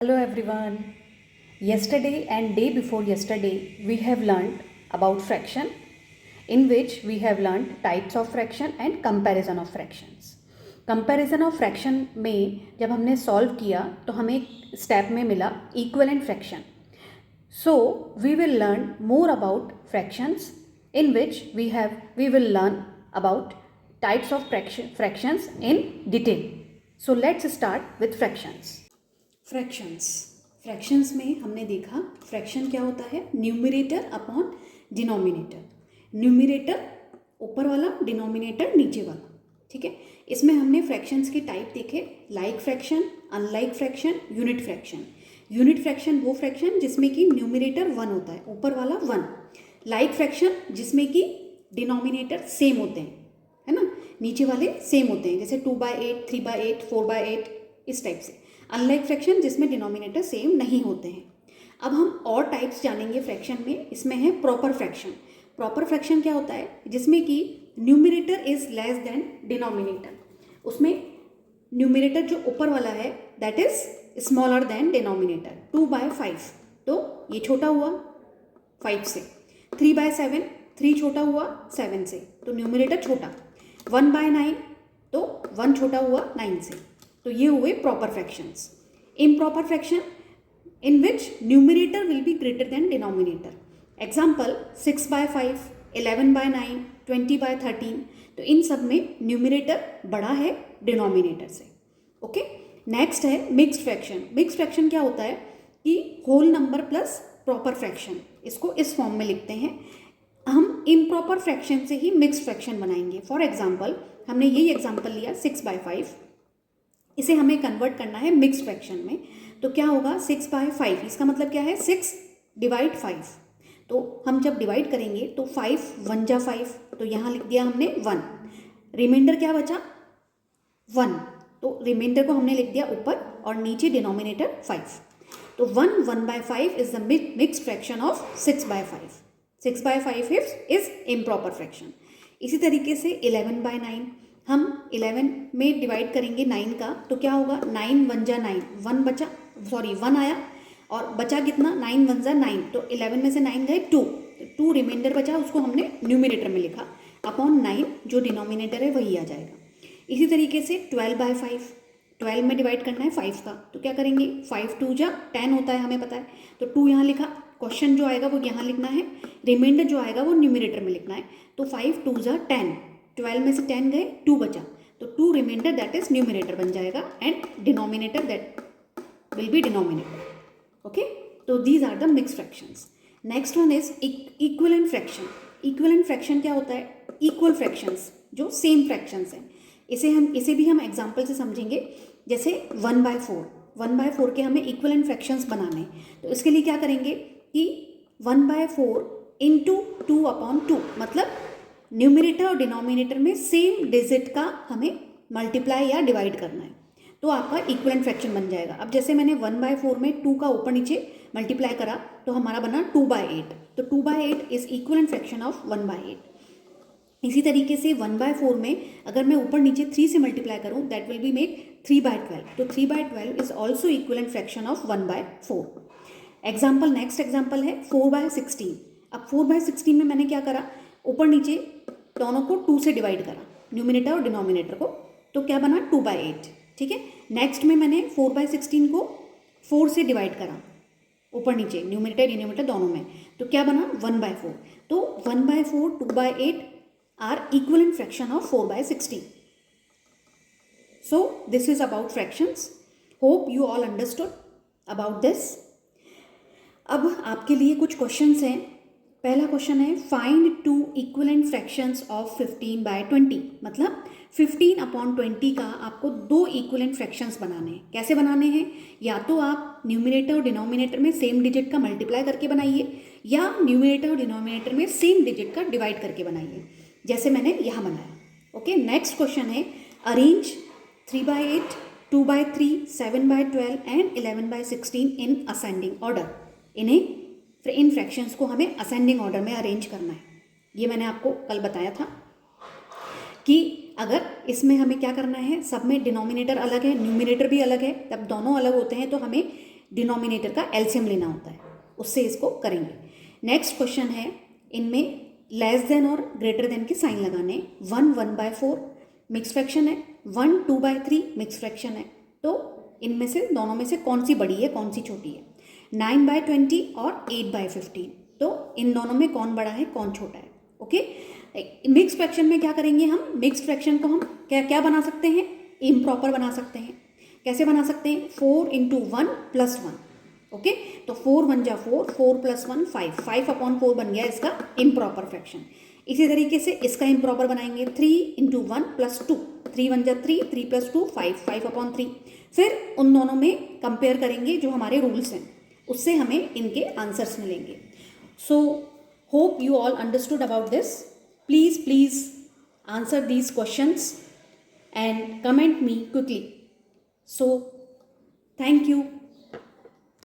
Hello everyone. Yesterday and day before yesterday we have learned about fraction, in which we have learned types of fraction and comparison of fractions. Comparison of fraction में जब हमने solve किया तो हमें एक step में मिला equivalent fraction. So we will learn more about fractions, in which we will learn about types of fractions in detail. So let's start with fractions. Fractions में हमने देखा फ्रैक्शन क्या होता है, न्यूमरेटर अपॉन डिनोमिनेटर, न्यूमरेटर ऊपर वाला, denominator नीचे वाला. ठीक है, इसमें हमने फ्रैक्शंस के टाइप देखे, like fraction, unlike fraction, unit fraction. Unit fraction वो फ्रैक्शन जिसमें कि न्यूमरेटर 1 होता है, ऊपर वाला 1. लाइक फ्रैक्शन जिसमें कि डिनोमिनेटर सेम होते हैं, है ना, नीचे वाले सेम होते हैं, जैसे 2/8, 3/8, 4/8, इस टाइप से. अनलाइक फ्रैक्शन जिसमें डिनोमिनेटर सेम नहीं होते हैं. अब हम और टाइप्स जानेंगे फ्रैक्शन में. इसमें है प्रॉपर फ्रैक्शन. प्रॉपर फ्रैक्शन क्या होता है, जिसमें कि numerator is less than denominator. उसमें न्यूमरेटर जो ऊपर वाला है that is smaller than denominator. 2/5 तो ये छोटा हुआ 5 से. 3/7, 3 छोटा हुआ 7 से, तो न्यूमरेटर छोटा. 1/9 तो 1 छोटा हुआ 9 से. तो ये हुए proper fractions. Improper fraction in which numerator will be greater than denominator. Example 6/5, 11/9, 20/13. तो इन सब में न्यूमरेटर बड़ा है डिनोमिनेटर से. ओके, नेक्स्ट है मिक्स्ड फ्रैक्शन. मिक्स्ड फ्रैक्शन क्या होता है कि whole number plus proper fraction. इसको इस फॉर्म में लिखते हैं. हम इम्प्रॉपर फ्रैक्शन से ही मिक्स्ड फ्रैक्शन बनाएंगे. फॉर एग्जाम्पल हमने यही एग्जाम्पल लिया 6/5, इसे हमें कन्वर्ट करना है मिक्स्ड फ्रैक्शन में. तो क्या होगा 6/5, इसका मतलब क्या है 6 डिवाइड 5. तो हम जब डिवाइड करेंगे तो 5 1 जा 5, तो यहाँ लिख दिया हमने 1. रिमाइंडर क्या बचा 1, तो रिमाइंडर को हमने लिख दिया ऊपर और नीचे डिनोमिनेटर 5. तो 1/5 is the mixed fraction of 6/5. 6/5 is improper fraction. इसी तरीके से 11/9 हम 11 में डिवाइड करेंगे 9 का, तो क्या होगा 9 1 जा 9, 1 बचा, 1 आया और बचा कितना 9 1 जा 9, तो 11 में से 9 गए 2, तो 2 रिमाइंडर बचा, उसको हमने न्यूमरेटर में लिखा अपॉन 9, जो डिनोमिनेटर है वही आ जाएगा. इसी तरीके से 12/5, 12 में डिवाइड करना है 5 का, तो क्या करेंगे 5 2 जा 10 होता है, हमें पता है, तो 2 यहाँ लिखा. क्वेश्चन जो आएगा वो यहाँ लिखना है, रिमाइंडर जो आएगा वो न्यूमरेटर में लिखना है. तो 5 2 जा 10, 12 में से 10 गए 2 बचा, तो 2 रिमाइंडर दैट इज न्यूमरेटर बन जाएगा and denominator that will be denominator. Okay, तो these are the mixed fractions. Next one is equivalent fraction. Equivalent fraction क्या होता है, इक्वल फ्रैक्शंस जो सेम फ्रैक्शंस हैं. इसे भी हम एग्जाम्पल से समझेंगे. जैसे 1/4, 1/4 के हमें इक्विवेलेंट फ्रैक्शंस बनाने हैं. तो इसके लिए क्या करेंगे कि 1/4 इंटू 2/2, मतलब न्यूमरेटर और डिनोमिनेटर में सेम डिजिट का हमें मल्टीप्लाई या डिवाइड करना है, तो आपका इक्विवेलेंट फ्रैक्शन बन जाएगा. अब जैसे मैंने 1/4 में 2 का ऊपर नीचे मल्टीप्लाई करा तो हमारा बना 2/8, तो 2/8 इज इक्विवेलेंट फ्रैक्शन ऑफ 1/8. इसी तरीके से 1/4 में अगर मैं ऊपर नीचे 3 से मल्टीप्लाई करूँ दैट विल बी मेक 3/12, तो 3/12 is also equivalent fraction of 1/4. Example, next example है 4/16. अब 4/16 में मैंने क्या करा, ऊपर नीचे दोनों को 2 से डिवाइड करा, न्यूमरेटर और डिनोमिनेटर को, तो क्या बना 2/8. ठीक है, नेक्स्ट में मैंने 4/16 को 4 से डिवाइड करा, ऊपर नीचे न्यूमरेटर डिनोमिनेटर दोनों में, तो क्या बना 1/4. तो 1/4, 2/8 are equivalent fraction of 4/16. So this is about fractions. Hope you all understood about this. अब आपके लिए कुछ क्वेश्चंस हैं. पहला क्वेश्चन है फाइंड 2 इक्विवेलेंट फ्रैक्शंस ऑफ 15/20. मतलब 15/20 का आपको 2 इक्विवेलेंट फ्रैक्शंस बनाने हैं. कैसे बनाने हैं, या तो आप न्यूमरेटर और डिनोमिनेटर में सेम डिजिट का मल्टीप्लाई करके बनाइए, या न्यूमरेटर और डिनोमिनेटर में सेम डिजिट का डिवाइड करके बनाइए, जैसे मैंने यहाँ बनाया. ओके, नेक्स्ट क्वेश्चन है arrange 3/8, 2/3, 7/12 and 11/16 in ascending order. In fractions को हमें असेंडिंग ऑर्डर में अरेंज करना है. ये मैंने आपको कल बताया था कि अगर इसमें हमें क्या करना है, सब में डिनोमिनेटर अलग है, न्यूमरेटर भी अलग है, तब दोनों अलग होते हैं, तो हमें डिनोमिनेटर का एलसीएम लेना होता है, उससे इसको करेंगे। नेक्स्ट क्वेश्चन है, इनमें लेस देन और ग्रेटर देन के साइन लगाने। 1 1/4 मिक्स फ्रैक्शन है, 1 2/3 मिक्स फ्रैक्शन है, तो इनमें से दोनों में से कौन सी बड़ी है कौन सी छोटी है? 9/20 और 8/15, तो इन दोनों में कौन बड़ा है कौन छोटा है? ओके, मिक्स फ्रैक्शन में क्या करेंगे हम? मिक्स फ्रैक्शन को हम क्या क्या बना सकते हैं? इम्प्रॉपर बना सकते हैं। कैसे बना सकते हैं? 4 × 1 + 1। ओके, तो 4 1 जा 4, 4 + 1 5, 5/4 बन गया इसका इम्प्रॉपर फ्रैक्शन। इसी तरीके से इसका इम्प्रॉपर बनाएंगे 3 × 1 + 2, 3 1 जा 3, 3 + 2 5, 5/3। फिर उन दोनों में कंपेयर करेंगे जो हमारे रूल्स हैं, उससे हमें इनके आंसर्स मिलेंगे। So hope you all understood about this. Please answer these questions and comment me quickly. So, thank you.